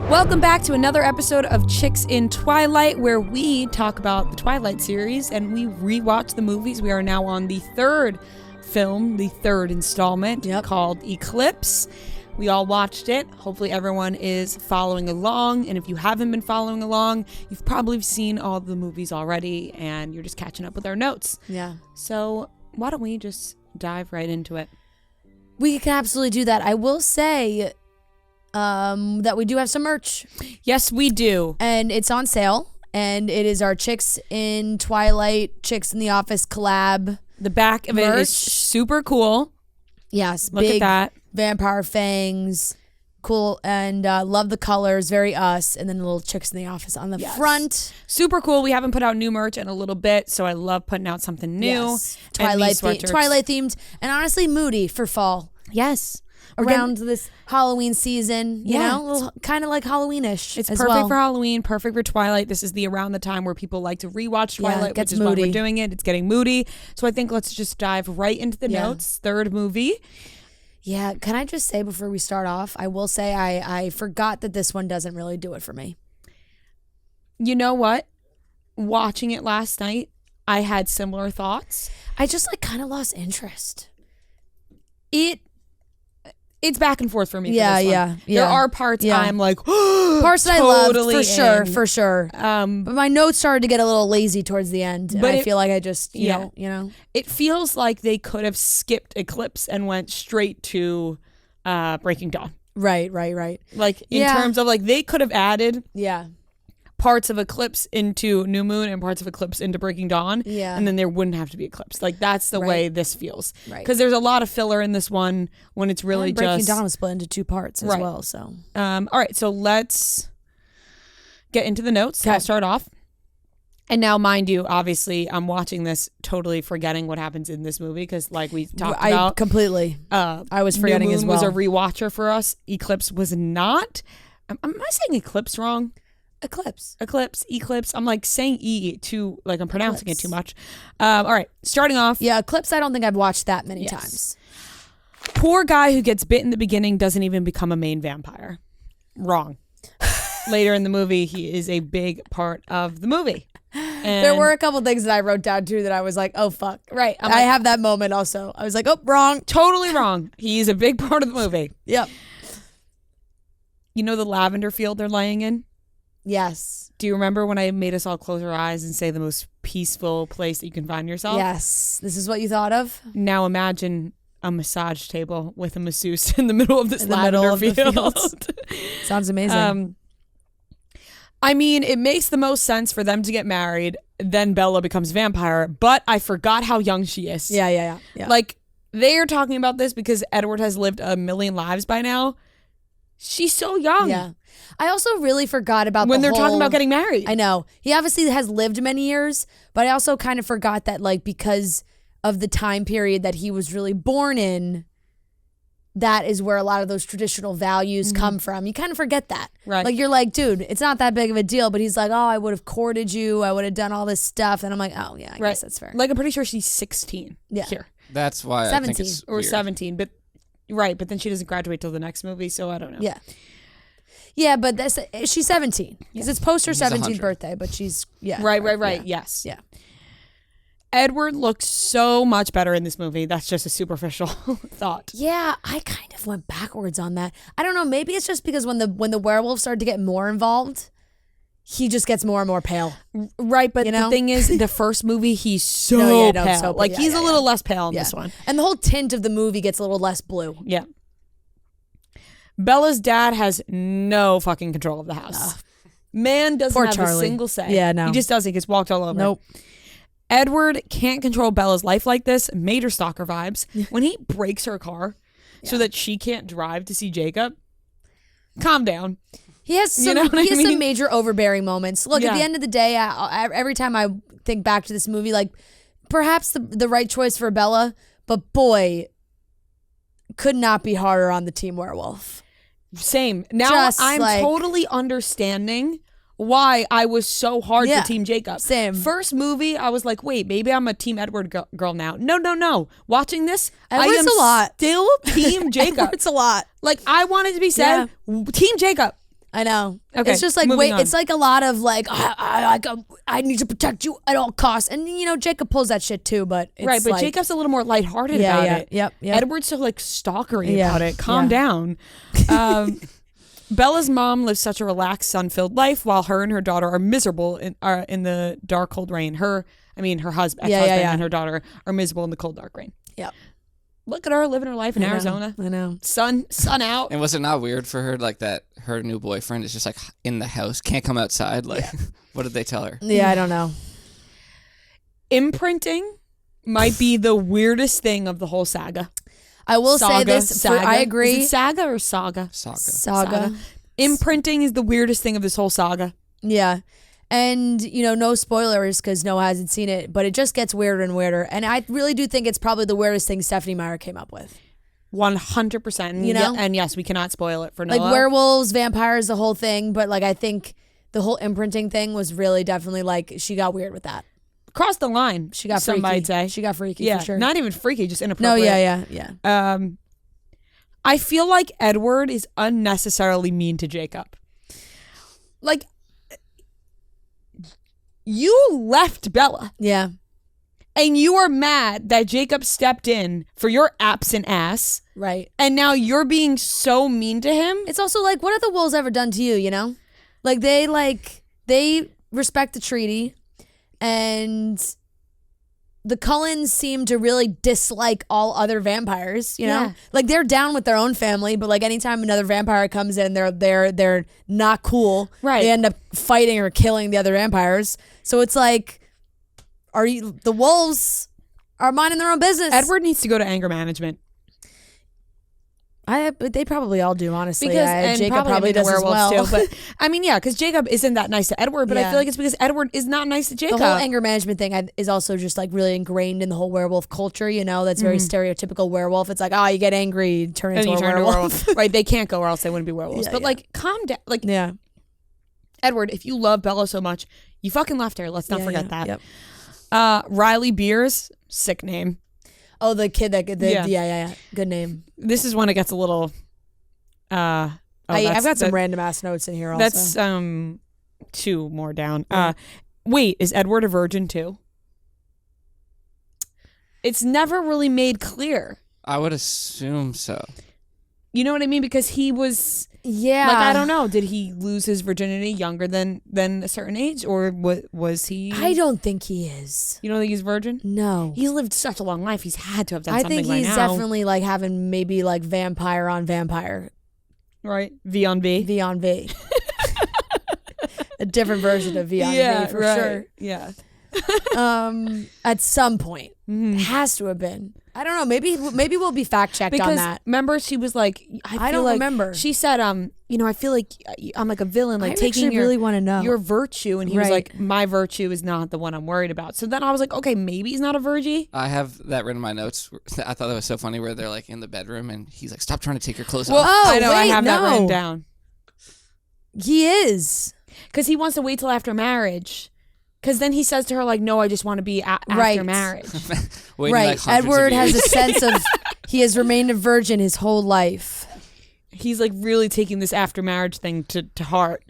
Welcome back to another episode of Chicks in Twilight, where we talk about the Twilight series and we rewatch the movies. We are now on the third film, the third installment, called Eclipse. We all watched it. Hopefully everyone is following along, and if you haven't been following along, you've probably seen all the movies already and you're just catching up with our notes. Yeah. So why don't we just dive right into it? We can absolutely do that. I will say that we do have some merch. Yes, we do. And it's on sale. And it is our Chicks in Twilight, Chicks in the Office collab. The back of it is super cool. Yes. Look at that. Vampire fangs. Cool. And love the colors. Very us. And then the little Chicks in the Office on the front. Super cool. We haven't put out new merch in a little bit, so I love putting out something new. Yes. Twilight themed. And honestly, moody for fall. Yes. Around this Halloween season, you know, kind of like Halloweenish. It's perfect for Halloween, perfect for Twilight. This is around the time where people like to rewatch Twilight, which is why we're doing it. It's getting moody. So I think let's just dive right into the notes. Third movie. Yeah, can I just say before we start off, I will say I forgot that this one doesn't really do it for me. You know what? Watching it last night, I had similar thoughts. I just kind of lost interest. It's back and forth for me. Yeah, for this one. There are parts I'm like, parts that totally I loved for sure. But my notes started to get a little lazy towards the end, and I feel like I just, you know, it feels like they could have skipped Eclipse and went straight to Breaking Dawn. Right. Like in terms of they could have added parts of Eclipse into New Moon and parts of Eclipse into Breaking Dawn. Yeah. And then there wouldn't have to be Eclipse. That's the way this feels. Right. Because there's a lot of filler in this one when it's really and Breaking Dawn was split into two parts as well. So all right, so let's get into the notes. I'll start off. And now, mind you, obviously, I'm watching this totally forgetting what happens in this movie because, like we talked about, completely. I was forgetting New Moon as well. Was a rewatcher for us. Eclipse was not. Am I saying Eclipse wrong? Eclipse. I'm saying E too, I'm pronouncing it too much. All right, starting off. Yeah, Eclipse, I don't think I've watched that many times. Poor guy who gets bit in the beginning doesn't even become a main vampire. Wrong. Later in the movie, he is a big part of the movie. And there were a couple things that I wrote down too that I was like, oh fuck. Right. I have that moment also. I was like, oh, wrong. Totally wrong. He's a big part of the movie. Yep. You know the lavender field they're laying in? Yes. Do you remember when I made us all close our eyes and say the most peaceful place that you can find yourself? Yes. This is what you thought of? Now imagine a massage table with a masseuse in the middle of this lavender field. Sounds amazing. I mean, it makes the most sense for them to get married, then Bella becomes vampire, but I forgot how young she is. Yeah. They are talking about this because Edward has lived a million lives by now. She's so young. Yeah. I also really forgot about when they're talking about getting married. I know. He obviously has lived many years, but I also kind of forgot that because of the time period that he was really born in, that is where a lot of those traditional values come from. You kind of forget that. Right. You're like, dude, it's not that big of a deal, but he's like, oh, I would have courted you. I would have done all this stuff. And I'm like, oh, yeah, I guess that's fair. I'm pretty sure she's 16 here. That's why 17. I think it's or weird. 17, but but then she doesn't graduate till the next movie, so I don't know. Yeah, but she's 17 because it's post her 17th 100. birthday, but she's Right. Yes. Yeah. Edward looks so much better in this movie. That's just a superficial thought. Yeah, I kind of went backwards on that. I don't know. Maybe it's just because when the werewolves started to get more involved, he just gets more and more pale. Right, but the thing is, the first movie, he's so pale. He's a little less pale in this one. And the whole tint of the movie gets a little less blue. Yeah. Bella's dad has no fucking control of the house. Man doesn't Poor have Charlie. a single say. Yeah, no. He just doesn't. He gets walked all over. Nope. Edward can't control Bella's life like this. Major stalker vibes. When he breaks her car so that she can't drive to see Jacob, calm down. He has some, some major overbearing moments. Look, at the end of the day, every time I think back to this movie, perhaps the right choice for Bella, but boy, could not be harder on the team werewolf. Same. Now I'm totally understanding why I was so hard Yeah, for Team Jacob. same. First movie, I was like, wait, maybe I'm a Team Edward girl now. No. Watching this, I Edward's am a lot. still Team Jacob. It's a lot. Like, I wanted to be said, Team Jacob. I know. Okay, it's just like, moving on. it's like a lot of like, I need to protect you at all costs. And, you know, Jacob pulls that shit too, but it's Right, but like, Jacob's a little more lighthearted about it. Yep. Edward's so like stalkery Yeah, about it. Calm down. Bella's mom lives such a relaxed, sun-filled life, while her and her daughter are miserable in the dark, cold rain. Her husband, ex-husband, and her daughter are miserable in the cold, dark rain. Yep. Look at her living her life in Arizona. I know. Sun out. And was it not weird for her, like, that her new boyfriend is just like in the house, can't come outside? Like, what did they tell her? Yeah, I don't know. Imprinting might be the weirdest thing of the whole saga. I will say this. Saga. I agree. Is it saga or saga? Saga. Imprinting is the weirdest thing of this whole saga. Yeah. And, you know, no spoilers because Noah hasn't seen it, but it just gets weirder and weirder. And I really do think it's probably the weirdest thing Stephanie Meyer came up with. 100%. You know? And yes, we cannot spoil it for Noah. Like werewolves, vampires, the whole thing. But, like, I think the whole imprinting thing was really definitely, like, she got weird with that. Crossed the line. She got some freaky. might say. She got freaky, Yeah, for sure. not even freaky, just No, inappropriate. yeah. I feel like Edward is unnecessarily mean to Jacob. Like, you left Bella, Yeah. and you are mad that Jacob stepped in for your absent ass, Right. and now you're being so mean to him. It's also like, what have the wolves ever done to you, you know? Like, they respect the treaty, and the Cullens seem to really dislike all other vampires, you know? Yeah. Like, they're down with their own family, but like anytime another vampire comes in, they're not cool. Right. They end up fighting or killing the other vampires. So it's like, the wolves are minding their own business. Edward needs to go to anger management. But they probably all do, honestly. Because and Jacob probably the does as werewolves well. too. But I mean, yeah, because Jacob isn't that nice to Edward, but I Yeah. feel like it's because Edward is not nice to Jacob. The whole anger management thing is also just like really ingrained in the whole werewolf culture, you know? That's very stereotypical werewolf. It's like, you get angry, you turn into a werewolf. Right, they can't go or else they wouldn't be werewolves. Yeah, but yeah. like, calm down. Like, Yeah. Edward, if you love Bella so much, you fucking left her. Let's not forget that. Yep. Riley Beers, sick name. Oh, the kid Yeah. yeah. Good name. This is when it gets a little. I've got some random ass notes in here also. That's 2 more down. Wait, is Edward a virgin too? It's never really made clear. I would assume so. You know what I mean? Because he was. Yeah. Like, I don't know. Did he lose his virginity younger than a certain age, or was he? I don't think he is. You don't think he's virgin? No. He's lived such a long life. He's had to have done I something think by he's now. definitely like having maybe like vampire on vampire. Right. V on V. V on V. A different version of V on V for sure. Yeah. At some point. Mm-hmm. It has to have been. I don't know. Maybe we'll be fact checked on that. Remember, she was like, I don't remember. She said, I feel like I'm like a villain, like I taking actually really want to know your virtue, and he was Right. like, my virtue is not the one I'm worried about. So then I was like, okay, maybe he's not a virgin. I have that written in my notes. I thought that was so funny where they're like in the bedroom and he's like, stop trying to take your clothes Well, off. I know I wait, have that written no. down He is. because he wants to wait till after marriage. Because then he says to her, like, no, I just want to be after Right. marriage. Waiting Right. like hundreds Edward of has years. a sense of he has remained a virgin his whole life. He's like really taking this after marriage thing to heart.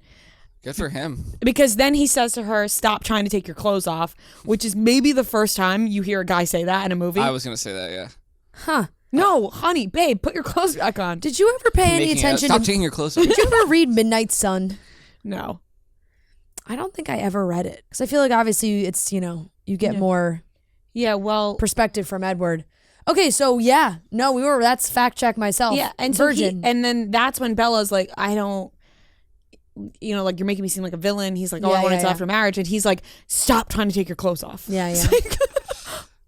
Good for him. Because then he says to her, stop trying to take your clothes off, which is maybe the first time you hear a guy say that in a movie. I was going to say that, yeah. Huh. No, honey, babe, put your clothes back on. Did you ever pay any Making out. attention Stop to taking your clothes off. Did you ever read Midnight Sun? No. I don't think I ever read it. Because I feel like obviously it's, you get more Yeah, well, perspective from Edward. Okay, so yeah. No, that's fact check myself. yeah, and virgin. So and then that's when Bella's like, I don't, like you're making me seem like a villain. He's like, oh, Yeah, I want yeah, it till yeah. after marriage. And he's like, stop trying to take your clothes off. Yeah, It's yeah. like,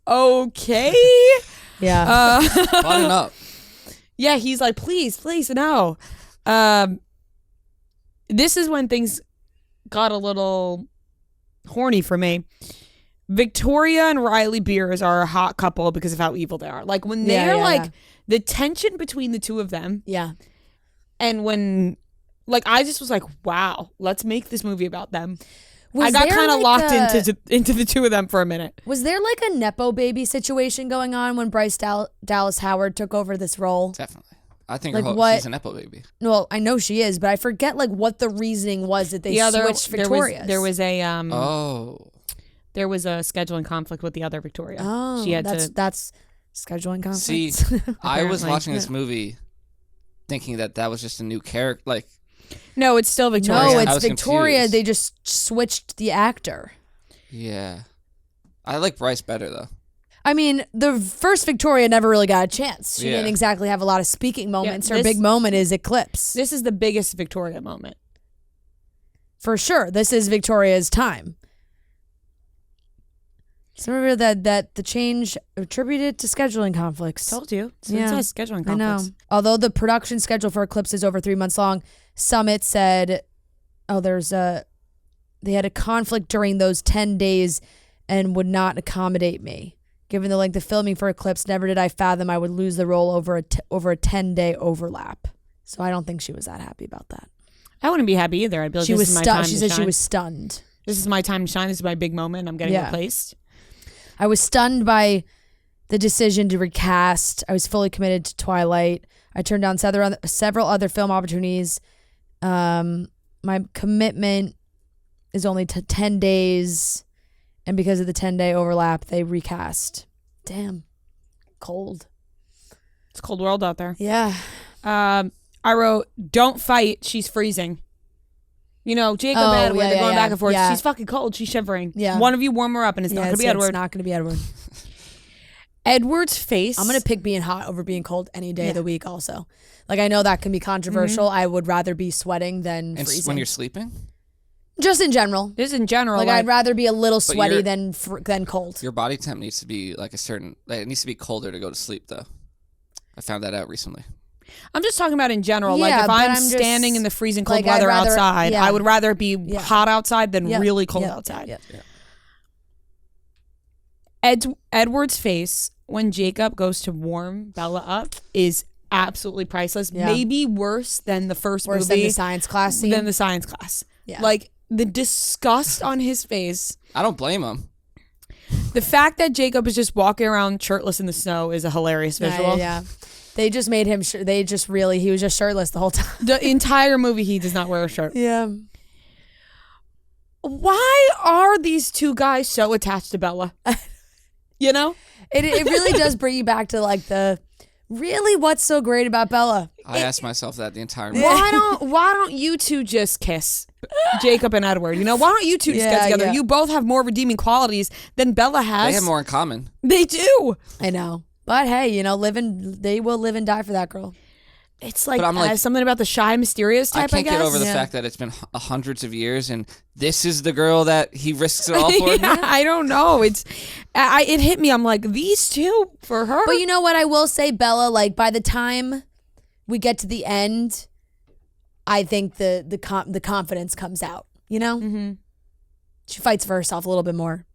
okay. Yeah. Button up. Yeah, he's like, please, no. This is when things got a little horny for me. Victoria and Riley Beers are a hot couple because of how evil they are. Like when they're Yeah, like yeah. the tension between the two of them, Yeah. and when Like, I just was like, wow, let's make this movie about them. Was I got there, kind of like, locked into the two of them for a minute. Was there like a Nepo baby situation going on when Bryce Dallas Howard took over this role? Definitely. I think Like, she's an Nepo baby. Well, I know she is, but I forget like what the reasoning was that they switched Victoria's. There was a there was a scheduling conflict with the other Victoria. Oh, she had that's scheduling conflict. See, I was watching this movie thinking that was just a new character. Like, no, it's still Victoria. No, I it's was Victoria. confused. They just switched the actor. yeah. I like Bryce better, though. I mean, the first Victoria never really got a chance. She Yeah. didn't exactly have a lot of speaking moments. Her this- big moment is Eclipse. This is the biggest Victoria moment. For sure. This is Victoria's time. So remember that the change attributed to scheduling conflicts. Told you. So Yeah. it says scheduling I know. conflicts. Although the production schedule for Eclipse is over 3 months long, Summit said, they had a conflict during those 10 days and would not accommodate me. Given the length of filming for Eclipse, never did I fathom I would lose the role over a 10-day overlap. So I don't think she was that happy about that. I wouldn't be happy either. I'd be like, She this was is my stunned. time She to said shine. she was stunned. This is my time to shine. This is my big moment. I'm getting Yeah. replaced. I was stunned by the decision to recast. I was fully committed to Twilight. I turned down several other film opportunities. My commitment is only to 10 days. And because of the 10-day overlap, they recast. Damn. Cold. It's a cold world out there. Yeah. I wrote, don't fight. She's freezing. You know, Jacob and Edward, they're going back and forth. yeah. She's fucking cold. She's shivering. Yeah. One of you warm her up, and it's not going to be Edward. It's not going to be Edward. Edward's face. I'm going to pick being hot over being cold any day of the week also. Like, I know that can be controversial. I would rather be sweating than And freezing. when you're sleeping, Just in general. This in general. Like, I'd rather be a little sweaty you're- than cold. your body temp needs to be like it needs to be colder to go to sleep, though. I found that out recently. I'm just talking about in general. Yeah, like, if but I'm I'm just- standing in the freezing cold like, I'd weather rather- outside, yeah. I would rather be Yeah. hot outside than Yep. really cold Yep. outside. Yep. Edward's face when Jacob goes to warm Bella up is absolutely priceless. Yeah. Maybe worse than the first Worse movie. than the science class scene. Than the science class. Yeah. Like, the disgust on his face. I don't blame him. The fact that Jacob is just walking around shirtless in the snow is a hilarious visual. Yeah. They just made him, he was just shirtless the whole time. The entire movie, he does not wear a shirt. Yeah. Why are these two guys so attached to Bella? You know? It really does bring you back to like really what's so great about Bella? I asked myself that the entire movie. Why don't you two just kiss? Jacob and Edward. You know, why don't you two just get together? Yeah. You both have more redeeming qualities than Bella has. They have more in common. They do. I know. But hey, you know, they will live and die for that girl. It's like, But I'm like- something about the shy, mysterious type, I can't get over the Yeah. fact that it's been hundreds of years, and this is the girl that he risks it all for. Yeah, I don't know. It hit me. I'm like, these two for her. But you know what? I will say, Bella, like by the time we get to the end, I think the confidence comes out, you know? Mm-hmm. She fights for herself a little bit more.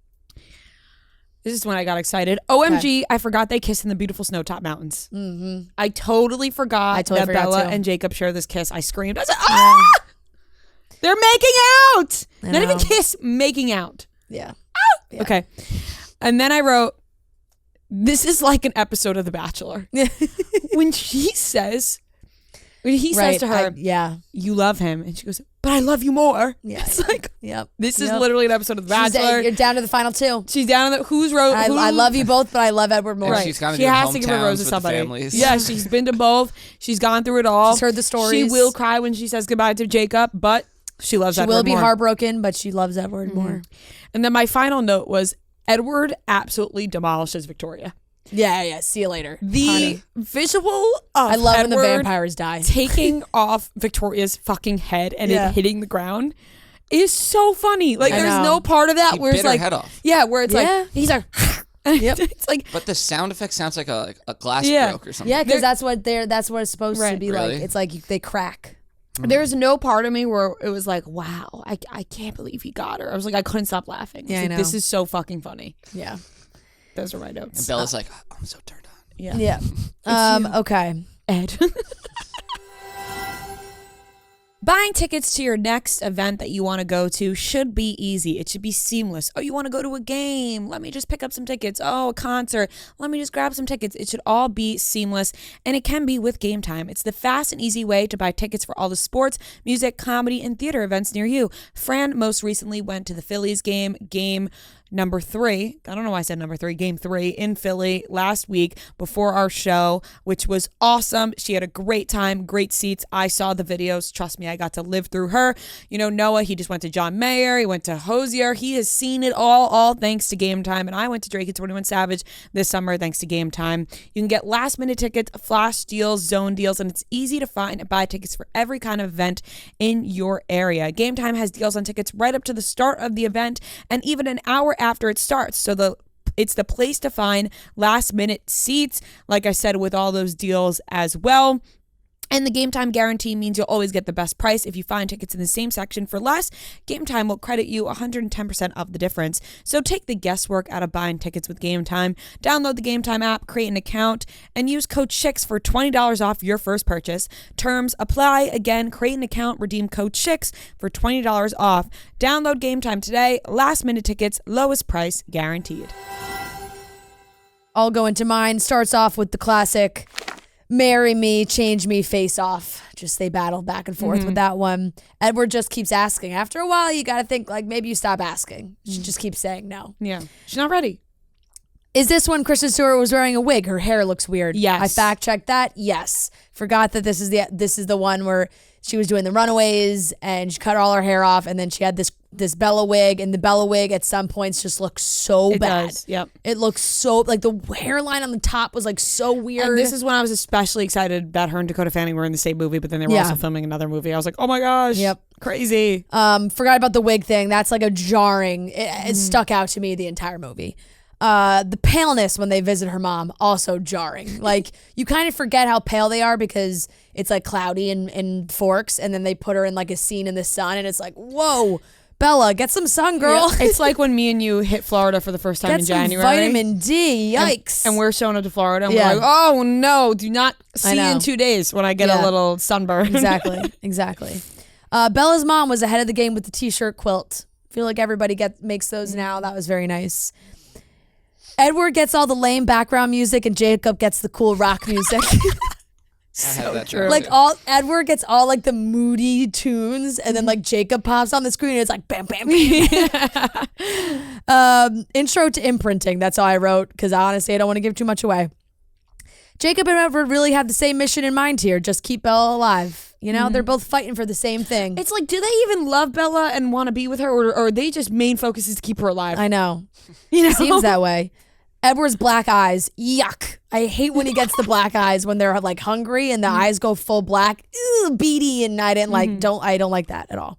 This is when I got excited. OMG, I forgot they kiss in the beautiful snowtop mountains. Mm-hmm. I totally forgot I totally that forgot Bella too. and Jacob share this kiss. I screamed. I said, ah! They're making out! I Not even know. kiss, making out. Yeah. Yeah. Okay. And then I wrote, this is like an episode of The Bachelor. When he says to her, yeah. you love him. And she goes, but I love you more. Yeah. It's like, Yep. this is Yep. literally an episode of The Bachelor. You're down to the final two. She's down in the, who's wrote, I love you both, but I love Edward more. And Right. she's gotta She do has to give a hometowns rose to with the somebody. families. Yeah, she's been to both. She's gone through it all. She's heard the stories. She will cry when she says goodbye to Jacob, but she loves She Edward will be more. heartbroken, but she loves Edward more. And then my final note was Edward absolutely demolishes Victoria. Yeah. See you later. The honey. visual of I love when the Edward vampires die. taking off Victoria's fucking head and Yeah. it hitting the ground is so funny. Like, I there's know. no part of that He where bit it's her like, head off. yeah, where it's Yeah. like, he's like, Yep. it's like, But the sound effect sounds like a glass Yeah. broke or something. Yeah, because that's what it's supposed to Right. be Really? like. It's like they crack. there's no part of me where it was like, wow, I can't believe he got her. I was like, I couldn't stop laughing. Yeah, I I was like, know. this is so fucking funny. Yeah. Those are my And notes. Bella's like, oh, I'm so turned on. Yeah. Yeah. Okay. Ed. Buying tickets to your next event that you want to go to should be easy. It should be seamless. Oh, you want to go to a game? Let me just pick up some tickets. Oh, a concert. Let me just grab some tickets. It should all be seamless, and it can be with Game Time. It's the fast and easy way to buy tickets for all the sports, music, comedy, and theater events near you. Fran most recently went to the Phillies game number 3. I don't know why I said number 3. Game 3 in Philly last week before our show, which was awesome. She had a great time, great seats. I saw the videos. Trust me, I got to live through her. You know, Noah, he just went to John Mayer. He went to Hosier. He has seen it all thanks to Game Time. And I went to Drake and 21 Savage this summer thanks to Game Time. You can get last minute tickets, flash deals, zone deals, and it's easy to find and buy tickets for every kind of event in your area. Game Time has deals on tickets right up to the start of the event and even an hour after it starts. So it's the place to find last minute seats, like I said, with all those deals as well. And the Game Time guarantee means you'll always get the best price. If you find tickets in the same section for less, Game Time will credit you 110% of the difference. So take the guesswork out of buying tickets with Game Time. Download the Game Time app, create an account, and use code CHICKS for $20 off your first purchase. Terms apply. Again, create an account, redeem code CHICKS for $20 off. Download Game Time today. Last minute tickets, lowest price guaranteed. I'll go into mine. Starts off with the classic marry me, change me, face off. Just they battle back and forth with that one. Edward just keeps asking. After a while, you got to think like maybe you stop asking. She just keeps saying no. Yeah. She's not ready. Is this when Kristen Stewart was wearing a wig? Her hair looks weird. Yes. I fact checked that. Yes. Forgot that this is the one where she was doing the Runaways and she cut all her hair off and then she had this Bella wig, and the Bella wig at some points just looks so bad. Does. Yep. It looks so like the hairline on the top was like so weird. And this is when I was especially excited that her and Dakota Fanning were in the same movie, but then they were also filming another movie. I was like, oh my gosh. Yep. Crazy. Forgot about the wig thing. That's like a jarring. It stuck out to me the entire movie. The paleness when they visit her mom, also jarring. Like, you kind of forget how pale they are because it's like cloudy and Forks, and then they put her in like a scene in the sun, and it's like, whoa, Bella, get some sun, girl. Yeah. It's like when me and you hit Florida for the first time in January. Vitamin D, yikes. And we're showing up to Florida, and we're like, oh no, do not see you in 2 days when I get a little sunburn. Exactly. Bella's mom was ahead of the game with the t-shirt quilt. I feel like everybody makes those now. That was very nice. Edward gets all the lame background music and Jacob gets the cool rock music. So true. Like Edward gets all like the moody tunes and then like Jacob pops on the screen and it's like bam, bam, bam. Intro to imprinting. That's all I wrote because honestly I don't want to give too much away. Jacob and Edward really have the same mission in mind here. Just keep Bella alive. You know, they're both fighting for the same thing. It's like, do they even love Bella and want to be with her, or are they just main focus is to keep her alive? I know. You know? Seems that way. Edward's black eyes. Yuck. I hate when he gets the black eyes when they're like hungry and the eyes go full black. Ew, beady, and I didn't I don't like that at all.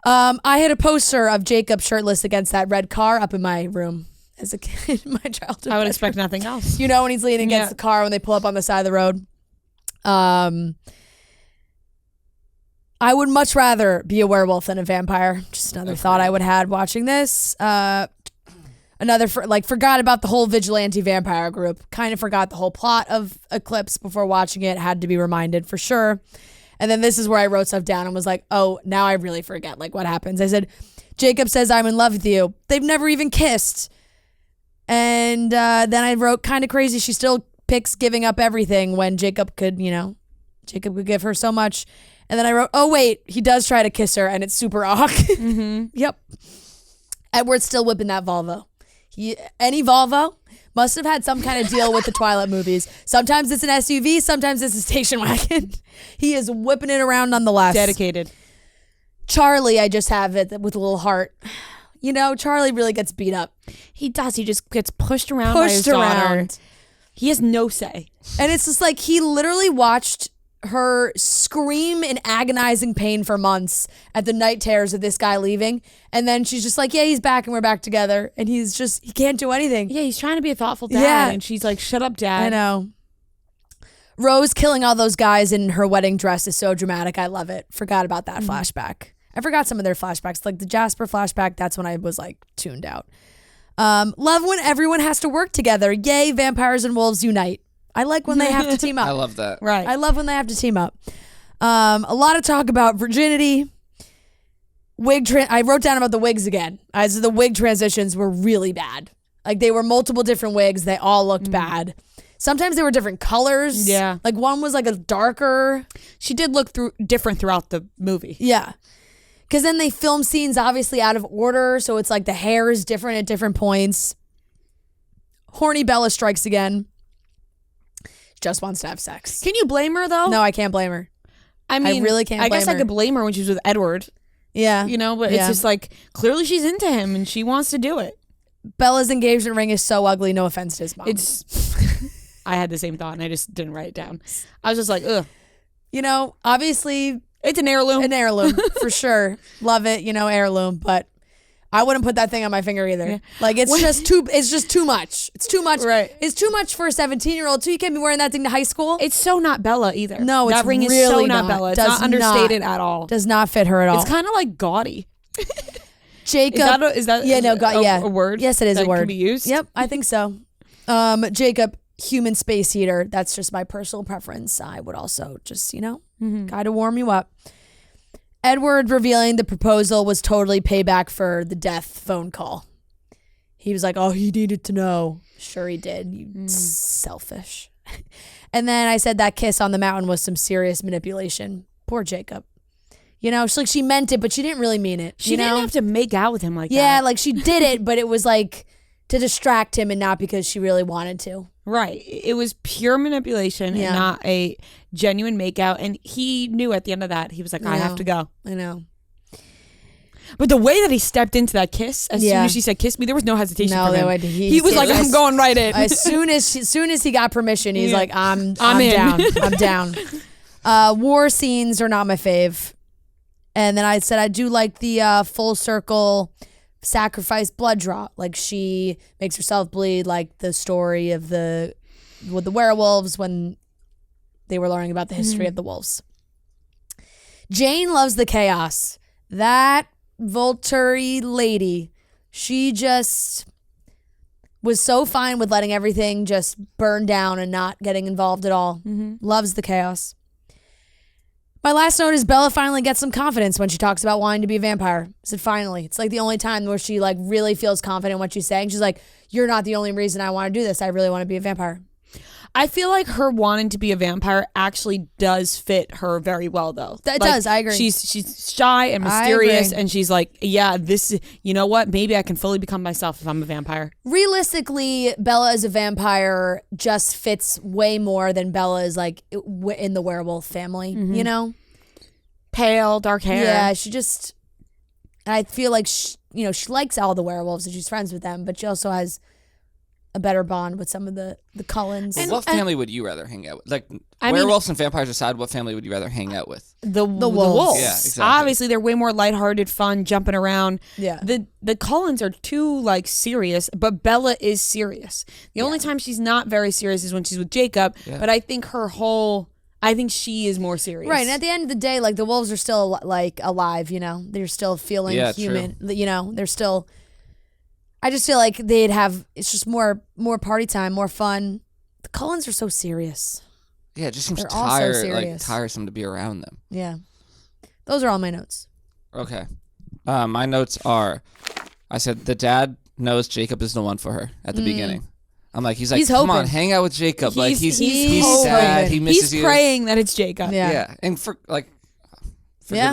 I had a poster of Jacob shirtless against that red car up in my room as a kid in my childhood. I would expect nothing else. You know, when he's leaning against the car when they pull up on the side of the road. I would much rather be a werewolf than a vampire. Just another thought I would have had watching this. Forgot about the whole vigilante vampire group. Kind of forgot the whole plot of Eclipse before watching it. Had to be reminded for sure. And then this is where I wrote stuff down and was like, oh, now I really forget like what happens. I said, Jacob says, I'm in love with you. They've never even kissed. And then I wrote, kind of crazy. She still picks giving up everything when Jacob could give her so much. And then I wrote, oh, wait, he does try to kiss her and it's super awkward. Yep. Edward's still whipping that Volvo. Any Volvo must have had some kind of deal with the Twilight movies. Sometimes it's an SUV, sometimes it's a station wagon. He is whipping it around nonetheless. Dedicated. Charlie, I just have it with a little heart. You know, Charlie really gets beat up. He does. He just gets pushed around by his daughter. He has no say. And it's just like he literally watched her scream in agonizing pain for months at the night terrors of this guy leaving. And then she's just like, yeah, he's back and we're back together. And he can't do anything. Yeah, he's trying to be a thoughtful dad. Yeah. And she's like, shut up, Dad. I know. Rose killing all those guys in her wedding dress is so dramatic. I love it. Forgot about that flashback. I forgot some of their flashbacks. Like the Jasper flashback, that's when I was like tuned out. Love when everyone has to work together. Yay, vampires and wolves unite. I like when they have to team up. I love that. Right. I love when they have to team up. A lot of talk about virginity. I wrote down about the wigs again. As the wig transitions were really bad. Like they were multiple different wigs. They all looked bad. Sometimes they were different colors. Yeah. Like one was like a darker. She did look different throughout the movie. Yeah. Because then they film scenes obviously out of order. So it's like the hair is different at different points. Horny Bella strikes again. Just wants to have sex. Can you blame her though? No, I can't blame her. I mean, I really can't I blame guess I her. could blame her when she was with Edward, Yeah. you know, but Yeah. it's just like clearly she's into him and she wants to do it. Bella's engagement ring is so ugly. No offense to his mom. It's I had the same thought and I just didn't write it down. I was just like, ugh. You know, obviously It's an heirloom. an heirloom for sure. Love it, you know, heirloom, but I wouldn't put that thing on my finger either. Yeah. Like it's just too much. It's too much. Right. It's too much for a 17-year-old. So you can't be wearing that thing to high school. It's so not Bella either. No, that it's ring is really so not not. Bella. It's Does not understated at all. Does not fit her at all. It's kind of like gaudy. Jacob. Is that yeah, no, a word? Yes, it is that a word. Can be used. Yep, I think so. Jacob, human space heater. That's just my personal preference. I would also just, gotta warm you up. Edward revealing the proposal was totally payback for the death phone call. He was like, oh, he needed to know. Sure he did. You selfish. And then I said that kiss on the mountain was some serious manipulation. Poor Jacob. You know, she meant it, but she didn't really mean it. She didn't have to make out with him like that. Yeah, like she did it, but it was like to distract him and not because she really wanted to. Right. It was pure manipulation and not a genuine makeout. And he knew at the end of that, he was like, I have to go. I know. But the way that he stepped into that kiss, as soon as she said, kiss me, there was no hesitation No, from him. he was like, I'm going right in. As soon as he got permission, he's like, I'm in. down. I'm down. War scenes are not my fave. And then I said I do like the full circle sacrifice blood draw. Like she makes herself bleed, like the story of with the werewolves when they were learning about the history of the wolves. Jane loves the chaos. That Volturi lady, she just was so fine with letting everything just burn down and not getting involved at all. Loves the chaos. My last note is Bella finally gets some confidence when she talks about wanting to be a vampire. I said finally. It's like the only time where she like really feels confident in what she's saying. She's like, you're not the only reason I want to do this. I really want to be a vampire. I feel like her wanting to be a vampire actually does fit her very well, though. It does. I agree. She's shy and mysterious, and she's like, yeah, you know what? Maybe I can fully become myself if I'm a vampire. Realistically, Bella as a vampire just fits way more than Bella is like in the werewolf family, you know? Pale, dark hair. Yeah, she just, and I feel like she likes all the werewolves and she's friends with them, but she also has a better bond with some of the Cullens. Well, what family would you rather hang out with? Like, werewolves and vampires aside, what family would you rather hang out with? The wolves. Yeah, exactly. Obviously, they're way more lighthearted, fun, jumping around. Yeah. The Cullens are too like serious, but Bella is serious. The only time she's not very serious is when she's with Jacob. Yeah. But I think I think she is more serious. Right, and at the end of the day, like the wolves are still like alive. You know, they're still feeling human. True. You know, they're still. I just feel like it's just more party time, more fun. The Cullens are so serious. Yeah, it just seems serious. tiresome to be around them. Yeah. Those are all my notes. Okay. My notes are, I said the dad knows Jacob is the one for her at the beginning. I'm like, he's like, come on, hang out with Jacob. Like he's sad, he misses you. He's praying that it's Jacob. Yeah. And for good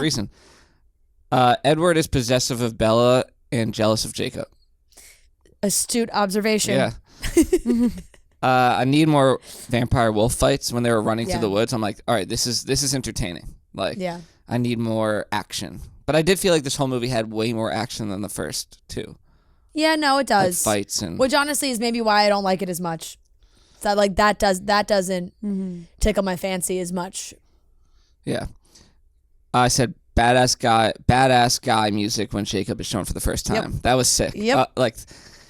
reason. Edward is possessive of Bella and jealous of Jacob. Astute observation. Yeah. I need more vampire wolf fights when they were running through the woods. I'm like, all right, this is entertaining. Like, I need more action. But I did feel like this whole movie had way more action than the first two. Yeah, no, it does. Like fights and which honestly is maybe why I don't like it as much. So like that doesn't tickle my fancy as much. Yeah. I said badass guy music when Jacob is shown for the first time. That was sick. Yep. Like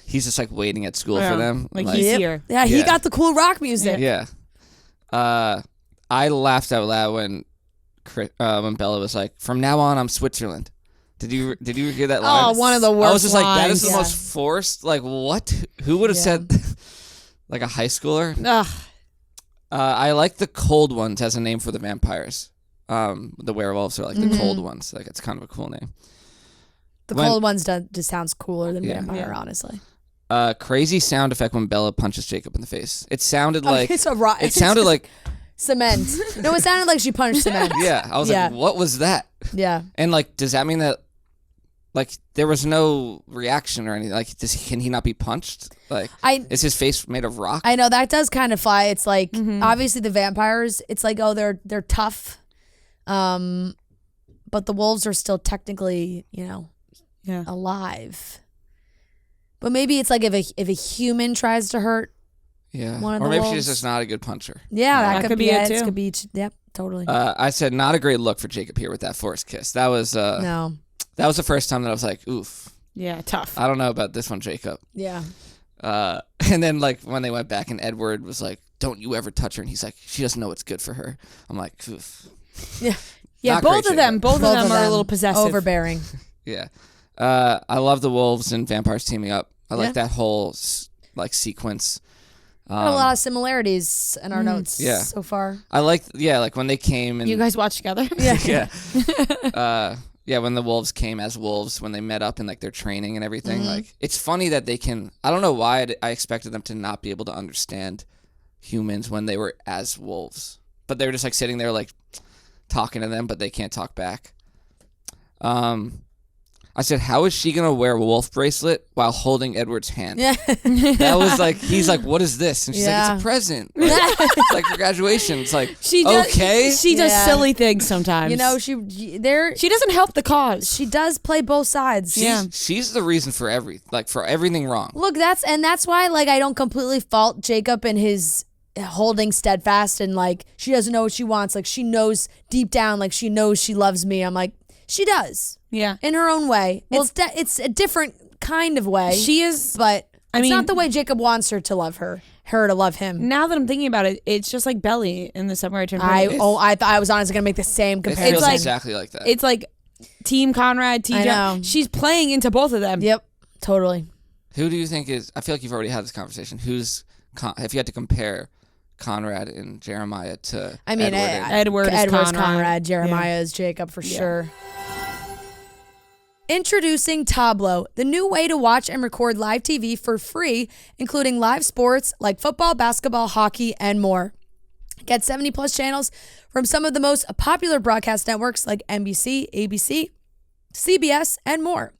he's just like waiting at school for them. Like he's here. Yeah, he got the cool rock music. Yeah. I laughed out loud when Bella was like, "From now on, I'm Switzerland." Did you hear that line? Oh, one of the worst. I was just like, that is lines. the most forced. Like, what? Who would have said? Like a high schooler? Ugh. I like the cold ones as a name for the vampires. The werewolves are like the cold ones. Like it's kind of a cool name. The cold ones just sounds cooler than vampire, honestly. Crazy sound effect when Bella punches Jacob in the face. It sounded like it sounded like cement. No, it sounded like she punched cement. Yeah, I was like, what was that? Yeah. And like, does that mean that like there was no reaction or anything? Like, can he not be punched? Like, is his face made of rock? I know that does kind of fly. It's like obviously the vampires. It's like they're tough, but the wolves are still technically alive. But maybe it's like if a human tries to hurt one of the wolves. She's just not a good puncher. Yeah, that could be it too. Could be. Yep, totally. I said not a great look for Jacob here with that forced kiss. That was no. That was the first time that I was like, oof. Yeah, tough. I don't know about this one, Jacob. Yeah. And then like when they went back and Edward was like, don't you ever touch her. And he's like, she doesn't know what's good for her. I'm like, oof. Yeah. Yeah, both of them are a little possessive. Overbearing. Yeah. I love the wolves and vampires teaming up. I like that whole like sequence. A lot of similarities in our notes so far. I like when they came and you guys watch together. Yeah, when the wolves came as wolves, when they met up in like their training and everything. Like it's funny that they can. I don't know why I expected them to not be able to understand humans when they were as wolves, but they were just like sitting there like talking to them, but they can't talk back. I said, how is she going to wear a wolf bracelet while holding Edward's hand? Yeah. That was like, he's like, what is this? And she's like, it's a present. Like, it's like for graduation. It's like, she does silly things sometimes. She doesn't help the cause. She does play both sides. She's the reason for everything wrong. Look, that's why like I don't completely fault Jacob and his holding steadfast and like she doesn't know what she wants. Like she knows deep down, like she knows she loves me. I'm like, she does. Yeah. In her own way. Well, it's a different kind of way. She is. But it's not the way Jacob wants her to love her to love him. Now that I'm thinking about it, it's just like Belly in The Summer I Turned Pretty. I thought I was honestly going to make the same comparison. It feels exactly like that. It's like Team Conrad, Team John. She's playing into both of them. Yep. Totally. Who do you think is, I feel like you've already had this conversation. If you had to compare Conrad and Jeremiah to Edward's Conrad. Jeremiah is Jacob for sure. Introducing Tableau, the new way to watch and record live TV for free, including live sports like football, basketball, hockey, and more. Get 70 plus channels from some of the most popular broadcast networks like NBC, ABC, CBS, and more.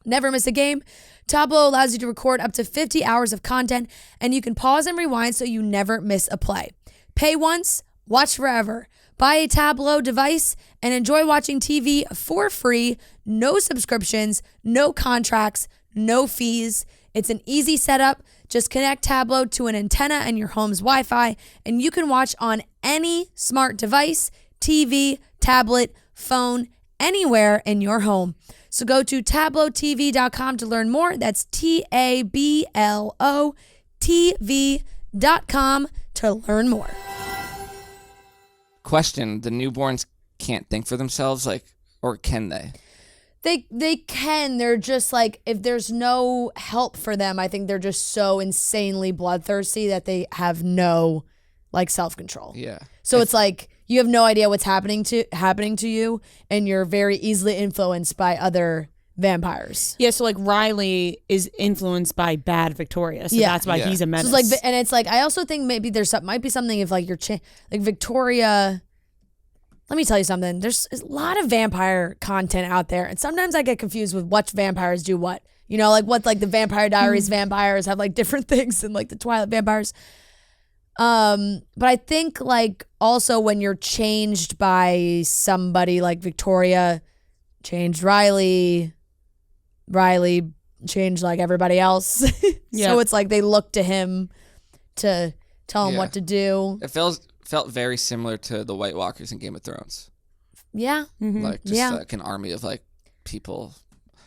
Never miss a game. Tableau allows you to record up to 50 hours of content, and you can pause and rewind so you never miss a play. Pay once, watch forever. Buy a Tableau device and enjoy watching TV for free. No subscriptions, no contracts, no fees. It's an easy setup. Just connect Tableau to an antenna and your home's Wi-Fi, and you can watch on any smart device, TV, tablet, phone, anywhere in your home. So go to tableautv.com to learn more. That's TABLO TV.com to learn more. Question: the newborns can't think for themselves, or can they? They can. They're just like, if there's no help for them, I think they're just so insanely bloodthirsty that they have no self-control. Yeah. So it's like you have no idea what's happening to you, and you're very easily influenced by other vampires. Yeah, so Riley is influenced by bad Victoria, so that's why he's a menace. So it's I also think maybe might be something if you're Victoria. Let me tell you something. There's a lot of vampire content out there, and sometimes I get confused with what vampires do what. What the Vampire Diaries vampires have different things than the Twilight vampires. But I think also when you're changed by somebody like Victoria changed Riley changed everybody else. So it's they look to him to tell him what to do. It felt very similar to the White Walkers in Game of Thrones. Yeah. Mm-hmm. An army of people.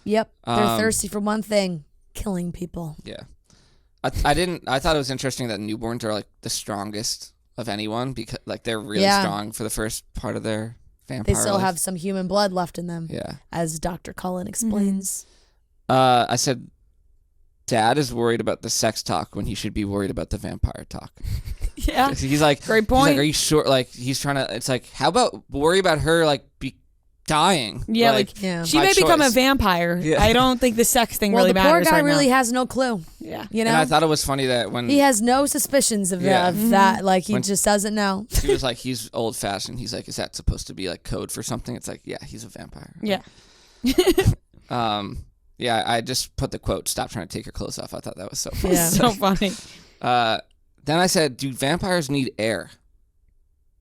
Yep. They're thirsty for one thing, killing people. Yeah. I thought it was interesting that newborns are the strongest of anyone because they're really strong for the first part of their vampire They still life. have some human blood left in them. Yeah. As Dr. Cullen explains. I said dad is worried about the sex talk when he should be worried about the vampire talk. Yeah. He's like, great point. He's like, are you sure? Like, he's trying to, it's like, how about worry about her, like, dying? Yeah, she may become a vampire. Yeah. I don't think the sex thing really matters. Well, the poor guy right really now. has no clue. Yeah. You know? And I thought it was funny that when he has no suspicions of that. Like, he just doesn't know. He was like, he's old fashioned. He's like, is that supposed to be like code for something? It's like, yeah, he's a vampire. Yeah. Yeah, I just put the quote, stop trying to take your clothes off. I thought that was so funny. Yeah. So funny. Then I said, do vampires need air?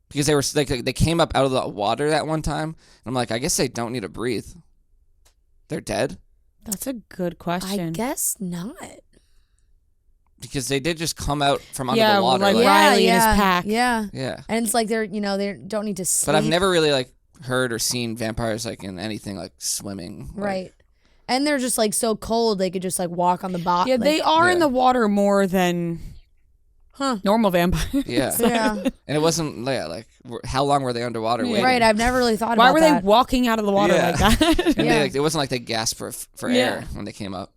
Because they were like, they came up out of the water that one time. And I'm like, I guess they don't need to breathe. They're dead? That's a good question. I guess not. Because they did just come out from under the water. Like Riley and his pack. Yeah. Yeah. And it's like they don't need to sleep. But I've never really like heard or seen vampires like in anything like swimming. Right. And they're just like so cold they could just like walk on the bottom. Yeah, they are in the water more than normal vampires. Yeah. Yeah. And it wasn't like how long were they underwater waiting? Right, I've never really thought Why about that. were they walking out of the water like that? And it wasn't like they gasped for air when they came up.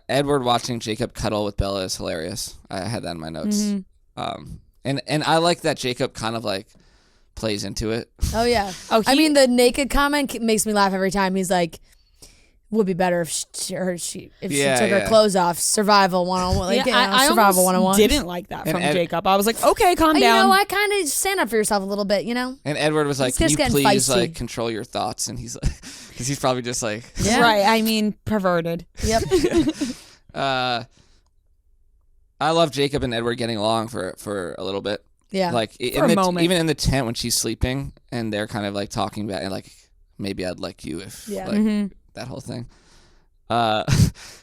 Edward watching Jacob cuddle with Bella is hilarious. I had that in my notes. Mm-hmm. And I like that Jacob kind of like plays into it. Oh yeah. I mean, the naked comment makes me laugh every time. He's like, would be better if she took her clothes off. Survival 101. Like, I survival 101. Didn't like that from Jacob. I was like, okay, calm down. You know, I kind of stand up for yourself a little bit, you know? And Edward was like, can you please like control your thoughts? And he's like, because he's probably just like, right. I mean, perverted. Yep. I love Jacob and Edward getting along for a little bit. Yeah. Like for a moment. Even in the tent when she's sleeping and they're kind of like talking about and like, maybe I'd like you if like that whole thing.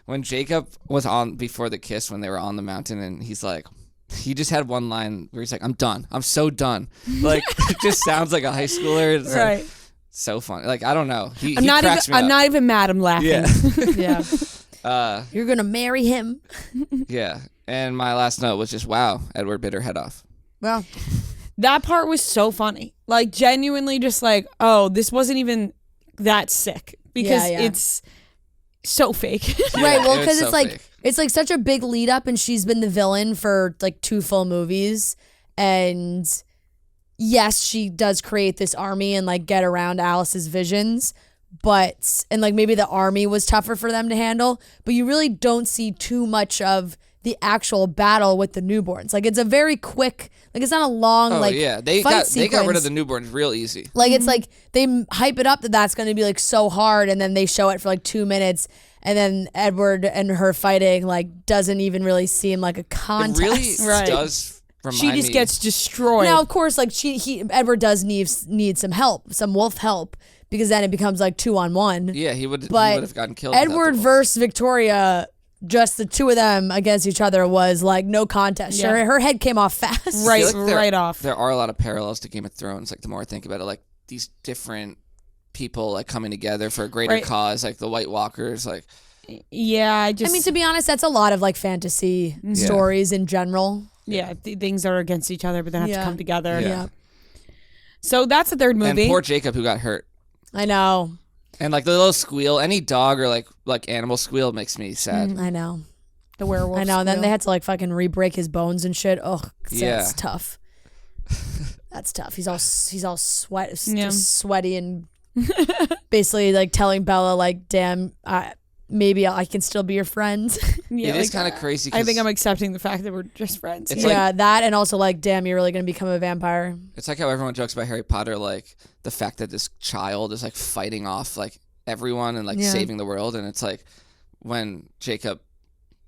When Jacob was on before the kiss when they were on the mountain and he's like, he just had one line where he's like, I'm done. I'm so done. Like it just sounds like a high schooler. It's right. Like, so funny. Like I don't know. I'm not even mad. I'm laughing. Yeah. Yeah. You're gonna marry him. Yeah. And my last note was just, wow, Edward bit her head off. Well, that part was so funny. Like genuinely just like, oh, this wasn't even that sick because it's so fake. Right. Well, because it's like such a big lead up and she's been the villain for like 2 full movies. And yes, she does create this army and like get around Alice's visions. And like maybe the army was tougher for them to handle, but you really don't see too much of the actual battle with the newborns. Like it's a very quick, like it's not a long they got rid of the newborns real easy. Like it's like they hype it up that's going to be like so hard, and then they show it for like 2 minutes, and then Edward and her fighting like doesn't even really seem like a contest. It really does. She just gets destroyed. Now of course like Edward does need some help, some wolf help, because then it becomes like 2-on-1. Yeah, he would have gotten killed. Edward versus Victoria. Just the 2 of them against each other was like no contest. Yeah. Her head came off fast. Right off. There are a lot of parallels to Game of Thrones. Like the more I think about it, like these different people like coming together for a greater cause, like the White Walkers, like. Yeah, I mean, to be honest, that's a lot of like fantasy stories in general. Yeah, things that are against each other, but then have to come together. Yeah. So that's the third movie. And poor Jacob who got hurt. I know. And like the little squeal, any dog or like animal squeal makes me sad. I know. The werewolf. I know. And then they had to like fucking re-break his bones and shit. Oh, that's tough. That's tough. He's all just sweaty and basically like telling Bella like, damn, maybe I can still be your friend. It is kind of crazy. I think I'm accepting the fact that we're just friends. That and also like, damn, you're really gonna become a vampire. It's like how everyone jokes about Harry Potter, like the fact that this child is like fighting off like everyone and like saving the world, and it's like when Jacob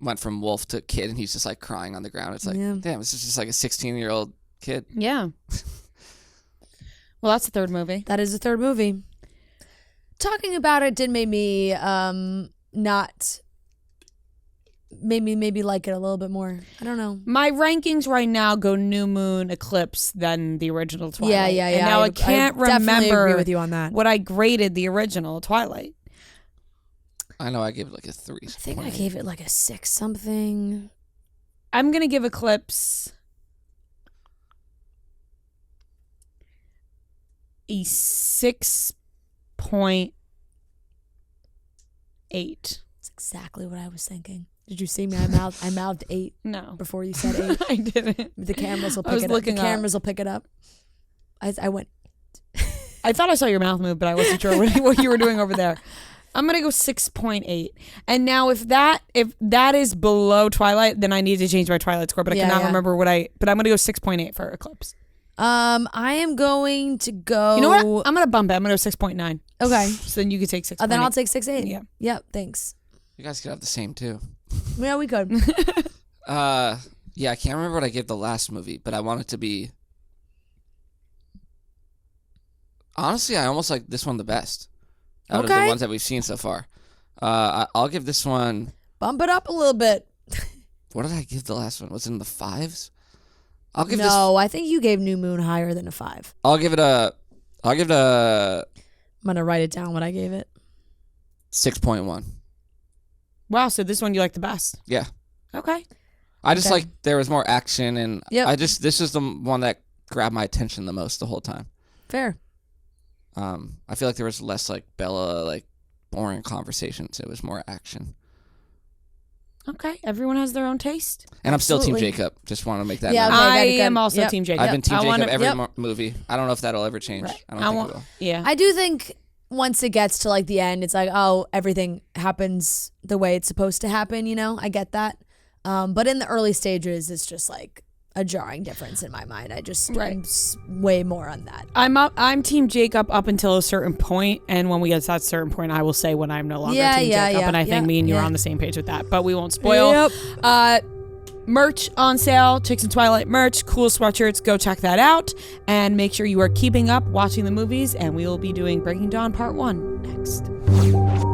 went from wolf to kid and he's just like crying on the ground. It's like, damn, this is just like a 16-year-old kid. Yeah. Well, that's the third movie. That is the third movie. Talking about it did make me maybe like it a little bit more. I don't know. My rankings right now go New Moon, Eclipse, then the original Twilight. Yeah. And now I can't remember agree with you on that. What I graded the original Twilight. I know I gave it like a 3. I think I gave it like a 6 something. I'm gonna give Eclipse a 6.8. It's exactly what I was thinking. Did you see me? I mouthed 8. No. Before you said 8. I didn't. The cameras will pick it up. The cameras will pick it up. I went. I thought I saw your mouth move, but I wasn't sure what you were doing over there. I'm gonna go 6.8. And now if that is below Twilight, then I need to change my Twilight score. But I cannot remember but I'm gonna go 6.8 for Eclipse. I am going to go. You know what? I'm gonna bump it. I'm gonna go 6.9. Okay. So then you could take 6. Then I'll take 6.8. Yeah. Yep. Thanks. You guys could have the same too. Yeah, we could. Yeah, I can't remember what I gave the last movie, but I want it to be. Honestly, I almost like this one the best out of the ones that we've seen so far. I'll give this one. Bump it up a little bit. What did I give the last one? Was it in the 5s? I'll give I think you gave New Moon higher than a 5. I'll give it a. I'm gonna write it down what I gave it. 6.1. Wow, so this one you like the best? Yeah. Okay. I just like there was more action, and this is the one that grabbed my attention the most the whole time. Fair. I feel like there was less like Bella like boring conversations. It was more action. Okay, everyone has their own taste. And I'm still Team Jacob. Just want to make that. Yeah, known. I am also Team Jacob. I've been Team Jacob every movie. I don't know if that'll ever change. Right. I don't think it will. Yeah, I do think once it gets to like the end, it's like, oh, everything happens the way it's supposed to happen. You know, I get that. But in the early stages, it's just like a jarring difference in my mind. I'm way more on that. I'm Team Jacob up until a certain point, and when we get to that certain point, I will say when I'm no longer Team Jacob, and I think me and you are on the same page with that. But we won't spoil. Yep. Merch on sale, Chicks in Twilight merch, cool sweatshirts. Go check that out, and make sure you are keeping up watching the movies. And we will be doing Breaking Dawn Part 1 next.